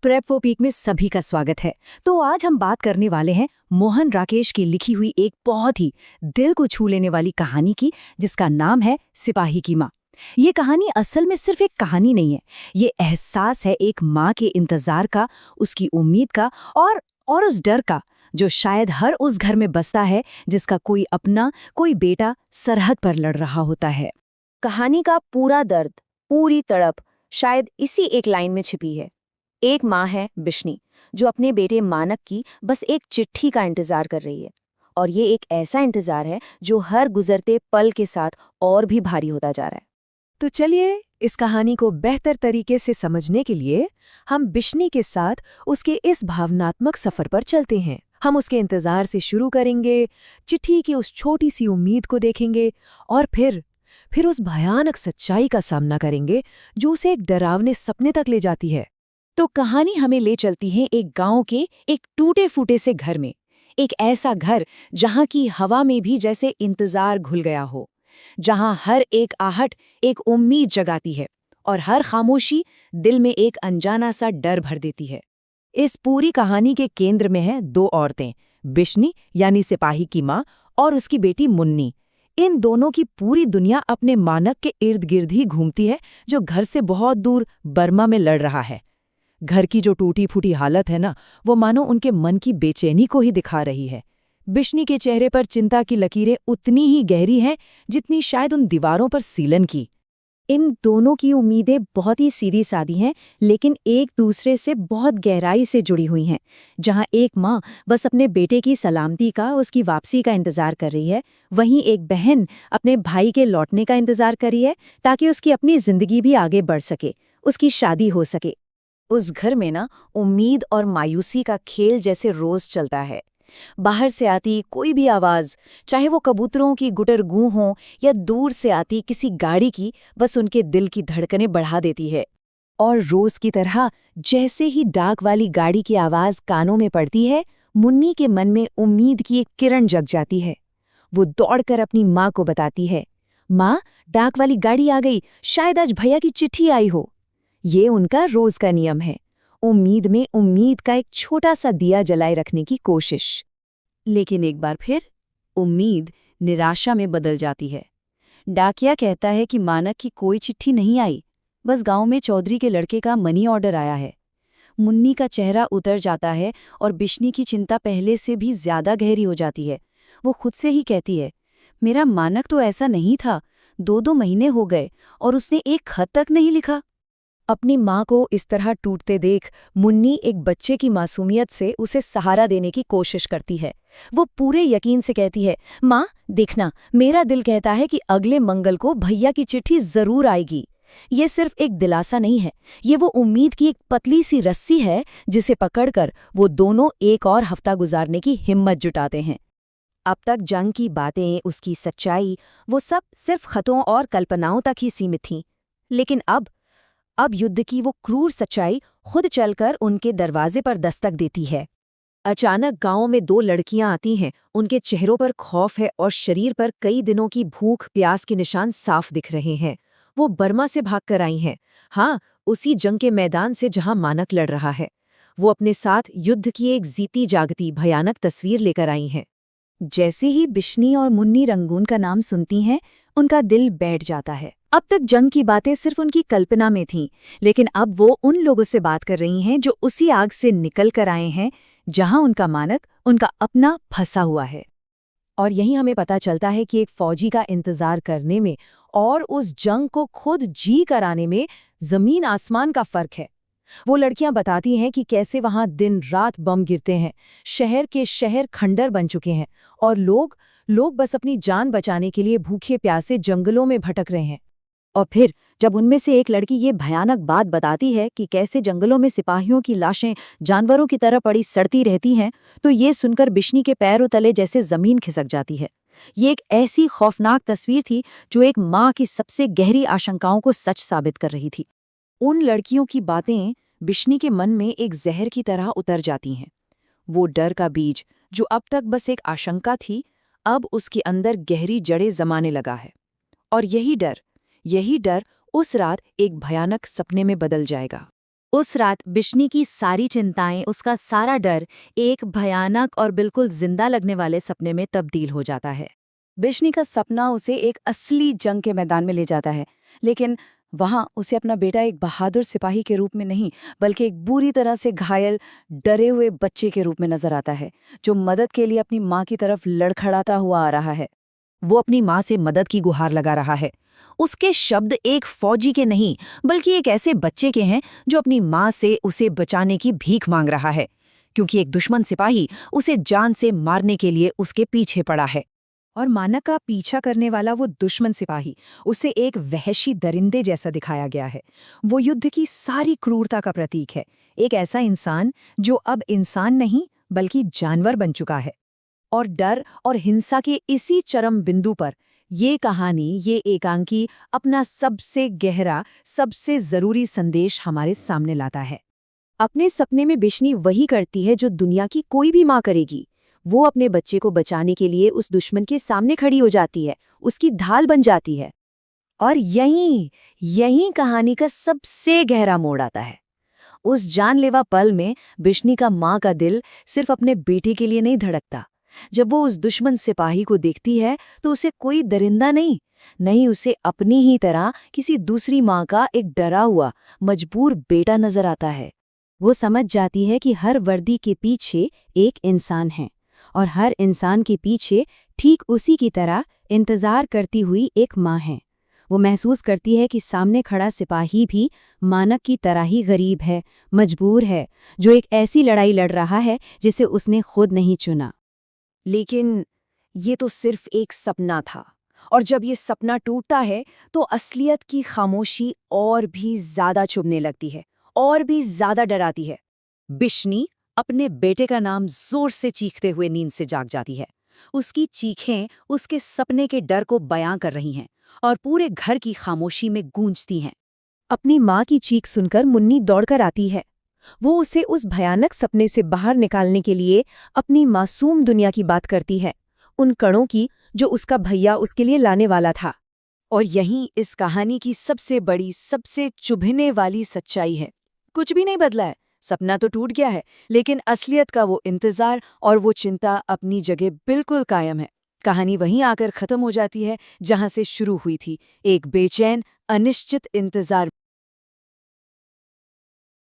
Prep for peak में सभी का स्वागत है। तो आज हम बात करने वाले हैं मोहन राकेश की लिखी हुई एक बहुत ही दिल को छू लेने वाली कहानी की, जिसका नाम है सिपाही की माँ। ये कहानी असल में सिर्फ एक कहानी नहीं है, ये एहसास है एक माँ के इंतजार का, उसकी उम्मीद का और उस डर का जो शायद हर उस घर में बसता है जिसका कोई अपना, कोई बेटा सरहद पर लड़ रहा होता है। कहानी का पूरा दर्द, पूरी तड़प शायद इसी एक लाइन में छिपी है। एक माँ है बिश्नी, जो अपने बेटे मानक की बस एक चिट्ठी का इंतजार कर रही है। और ये एक ऐसा इंतजार है जो हर गुजरते पल के साथ और भी भारी होता जा रहा है। तो चलिए इस कहानी को बेहतर तरीके से समझने के लिए हम बिश्नी के साथ उसके इस भावनात्मक सफर पर चलते हैं। हम उसके इंतजार से शुरू करेंगे, चिट्ठी की उस छोटी सी उम्मीद को देखेंगे और फिर उस भयानक सच्चाई का सामना करेंगे जो उसे एक डरावने सपने तक ले जाती है। तो कहानी हमें ले चलती है एक गांव के एक टूटे फूटे से घर में। एक ऐसा घर जहां की हवा में भी जैसे इंतजार घुल गया हो, जहां हर एक आहट एक उम्मीद जगाती है और हर खामोशी दिल में एक अनजाना सा डर भर देती है। इस पूरी कहानी के केंद्र में हैं दो औरतें, बिश्नी यानी सिपाही की माँ और उसकी बेटी मुन्नी। इन दोनों की पूरी दुनिया अपने मानक के इर्द गिर्द ही घूमती है, जो घर से बहुत दूर बर्मा में लड़ रहा है। घर की जो टूटी फूटी हालत है ना, वो मानो उनके मन की बेचैनी को ही दिखा रही है। बिश्नी के चेहरे पर चिंता की लकीरें उतनी ही गहरी हैं जितनी शायद उन दीवारों पर सीलन की। इन दोनों की उम्मीदें बहुत ही सीधी सादी हैं, लेकिन एक दूसरे से बहुत गहराई से जुड़ी हुई हैं। जहां एक माँ बस अपने बेटे की सलामती का, उसकी वापसी का इंतजार कर रही है, वहीं एक बहन अपने भाई के लौटने का इंतजार कर रही है ताकि उसकी अपनी जिंदगी भी आगे बढ़ सके, उसकी शादी हो सके। उस घर में ना उम्मीद और मायूसी का खेल जैसे रोज चलता है। बाहर से आती कोई भी आवाज, चाहे वो कबूतरों की गुटर गूं हो या दूर से आती किसी गाड़ी की, बस उनके दिल की धड़कनें बढ़ा देती है। और रोज की तरह जैसे ही डाक वाली गाड़ी की आवाज कानों में पड़ती है, मुन्नी के मन में उम्मीद की एक किरण जग जाती है। वो दौड़कर अपनी माँ को बताती है, माँ, डाक वाली गाड़ी आ गई, शायद आज भैया की चिट्ठी आई हो। ये उनका रोज का नियम है, उम्मीद में उम्मीद का एक छोटा सा दिया जलाए रखने की कोशिश। लेकिन एक बार फिर उम्मीद निराशा में बदल जाती है। डाकिया कहता है कि मानक की कोई चिट्ठी नहीं आई, बस गांव में चौधरी के लड़के का मनी ऑर्डर आया है। मुन्नी का चेहरा उतर जाता है और बिश्नी की चिंता पहले से भी ज्यादा गहरी हो जाती है। वो खुद से ही कहती है, मेरा मानक तो ऐसा नहीं था, 2-2 महीने हो गए और उसने एक खत तक नहीं लिखा। अपनी माँ को इस तरह टूटते देख मुन्नी एक बच्चे की मासूमियत से उसे सहारा देने की कोशिश करती है। वो पूरे यकीन से कहती है, माँ देखना, मेरा दिल कहता है कि अगले मंगल को भैया की चिट्ठी जरूर आएगी। ये सिर्फ एक दिलासा नहीं है, ये वो उम्मीद की एक पतली सी रस्सी है जिसे पकड़कर वो दोनों एक और हफ्ता गुजारने की हिम्मत जुटाते हैं। अब तक जंग की बातें, उसकी सच्चाई, वो सब सिर्फ खतों और कल्पनाओं तक ही सीमित थीं। लेकिन अब युद्ध की वो क्रूर सच्चाई खुद चलकर उनके दरवाजे पर दस्तक देती है। अचानक गांव में 2 लड़कियां आती हैं। उनके चेहरों पर खौफ है और शरीर पर कई दिनों की भूख प्यास के निशान साफ दिख रहे हैं। वो बर्मा से भागकर आई हैं। हाँ, उसी जंग के मैदान से जहां मानक लड़ रहा है। वो अपने साथ युद्ध की एक जीती जागती भयानक तस्वीर लेकर आई हैं। जैसे ही बिश्नी और मुन्नी रंगून का नाम सुनती हैं, उनका दिल बैठ जाता है। अब तक जंग की बातें सिर्फ उनकी कल्पना में थीं, लेकिन अब वो उन लोगों से बात कर रही हैं जो उसी आग से निकल कर आए हैं जहां उनका मानक, उनका अपना, फंसा हुआ है। और यही हमें पता चलता है कि एक फौजी का इंतजार करने में और उस जंग को खुद जी कर आने में जमीन आसमान का फर्क है। वो लड़कियां बताती हैं कि कैसे वहां दिन रात बम गिरते हैं, शहर के शहर खंडर बन चुके हैं और लोग बस अपनी जान बचाने के लिए भूखे प्यासे जंगलों में भटक रहे हैं। और फिर जब उनमें से एक लड़की ये भयानक बात बताती है कि कैसे जंगलों में सिपाहियों की लाशें जानवरों की तरह पड़ी सड़ती रहती हैं, तो ये सुनकर बिश्नी के पैरों तले जैसे जमीन खिसक जाती है। ये एक ऐसी खौफनाक तस्वीर थी जो एक माँ की सबसे गहरी आशंकाओं को सच साबित कर रही थी। उन लड़कियों की बातें बिश्नी के मन में एक जहर की तरह उतर जाती हैं। वो डर का बीज जो अब तक बस एक आशंका थी, अब उसके अंदर गहरी जड़ें जमाने लगा है। और यही डर उस रात एक भयानक सपने में बदल जाएगा। उस रात बिश्नी की सारी चिंताएं, उसका सारा डर एक भयानक और बिल्कुल जिंदा लगने वाले सपने में तब्दील हो जाता है। बिश्नी का सपना उसे एक असली जंग के मैदान में ले जाता है, लेकिन वहां उसे अपना बेटा एक बहादुर सिपाही के रूप में नहीं, बल्कि एक बुरी तरह से घायल, डरे हुए बच्चे के रूप में नजर आता है, जो मदद के लिए अपनी माँ की तरफ लड़खड़ाता हुआ आ रहा है। वो अपनी माँ से मदद की गुहार लगा रहा है। उसके शब्द एक फौजी के नहीं, बल्कि एक ऐसे बच्चे के हैं जो अपनी माँ से उसे बचाने की भीख मांग रहा है, क्योंकि एक दुश्मन सिपाही उसे जान से मारने के लिए उसके पीछे पड़ा है। और मानक का पीछा करने वाला वो दुश्मन सिपाही उसे एक वहशी दरिंदे जैसा दिखाया गया है। वो युद्ध की सारी क्रूरता का प्रतीक है, एक ऐसा इंसान जो अब इंसान नहीं बल्कि जानवर बन चुका है। और डर और हिंसा के इसी चरम बिंदु पर ये कहानी, ये एकांकी अपना सबसे गहरा, सबसे जरूरी संदेश हमारे सामने लाता है। अपने सपने में बिश्नी वही करती है जो दुनिया की कोई भी माँ करेगी। वो अपने बच्चे को बचाने के लिए उस दुश्मन के सामने खड़ी हो जाती है, उसकी ढाल बन जाती है। और यही कहानी का सबसे गहरा मोड़ आता है। उस जानलेवा पल में बिश्नी का माँ का दिल सिर्फ अपने बेटे के लिए नहीं धड़कता। जब वो उस दुश्मन सिपाही को देखती है तो उसे कोई दरिंदा नहीं, उसे अपनी ही तरह किसी दूसरी माँ का एक डरा हुआ, मजबूर बेटा नजर आता है। वो समझ जाती है कि हर वर्दी के पीछे एक इंसान है, और हर इंसान के पीछे ठीक उसी की तरह इंतजार करती हुई एक माँ है। वो महसूस करती है कि सामने खड़ा सिपाही भी मानक की तरह ही गरीब है, मजबूर है, जो एक ऐसी लड़ाई लड़ रहा है जिसे उसने खुद नहीं चुना। लेकिन ये तो सिर्फ एक सपना था, और जब ये सपना टूटता है तो असलियत की खामोशी और भी ज्यादा चुभने लगती है, और भी ज्यादा डराती है। बिश्नी अपने बेटे का नाम जोर से चीखते हुए नींद से जाग जाती है। उसकी चीखें उसके सपने के डर को बयां कर रही हैं और पूरे घर की खामोशी में गूंजती हैं। अपनी माँ की चीख सुनकर मुन्नी दौड़कर आती है। वो उसे उस भयानक सपने से बाहर निकालने के लिए अपनी मासूम दुनिया की बात करती है, उन कणों की जो उसका भैया उसके लिए लाने वाला था। और यहीं इस कहानी की सबसे बड़ी, सबसे चुभने वाली सच्चाई है। कुछ भी नहीं बदला है, सपना तो टूट गया है, लेकिन असलियत का वो इंतजार और वो चिंता अपनी जगह बिल्कुल कायम है। कहानी वहीं आकर खत्म हो जाती है जहां से शुरू हुई थी, एक बेचैन, अनिश्चित इंतजार